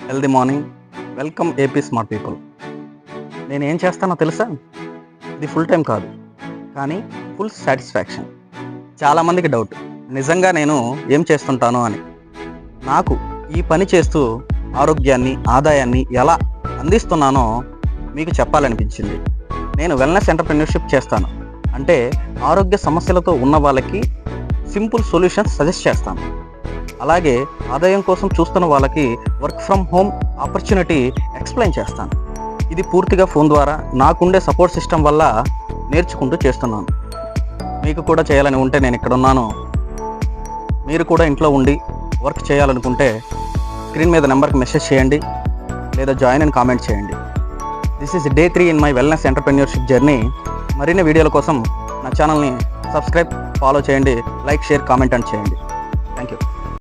Healthy morning. Welcome AP smart people. నేను ఏం చేస్తానో తెలుసా? ఇది ఫుల్ టైం కాదు, కానీ ఫుల్ సాటిస్ఫాక్షన్. చాలామందికి డౌట్, నిజంగా నేను ఏం చేస్తుంటాను అని. నాకు ఈ పని చేస్తూ ఆరోగ్యాన్ని, ఆదాయాన్ని ఎలా అందిస్తున్నానో మీకు చెప్పాలనిపించింది. నేను వెల్నెస్ ఎంటర్‌ప్రెన్యూర్‌షిప్ చేస్తాను. అంటే ఆరోగ్య సమస్యలతో ఉన్న వాళ్ళకి సింపుల్ సొల్యూషన్స్ సజెస్ట్ చేస్తాను. అలాగే ఆదాయం కోసం చూస్తున్న వాళ్ళకి work from home opportunity explain చేస్తాను. ఇది పూర్తిగా ఫోన్ ద్వారా నాకుండే సపోర్ట్ సిస్టమ్ వల్ల నేర్చుకుంటూ చేస్తున్నాను. మీకు కూడా చేయాలని ఉంటే నేను ఇక్కడ ఉన్నాను. మీరు కూడా ఇంట్లో ఉండి వర్క్ చేయాలనుకుంటే స్క్రీన్ మీద నెంబర్కి మెసేజ్ చేయండి, లేదా జాయిన్ అని కామెంట్ చేయండి. This is day 3 in my wellness entrepreneurship journey. మరిన్ని వీడియోల కోసం నా ఛానల్ని సబ్స్క్రైబ్, ఫాలో చేయండి, లైక్, షేర్, కామెంట్ అని చేయండి.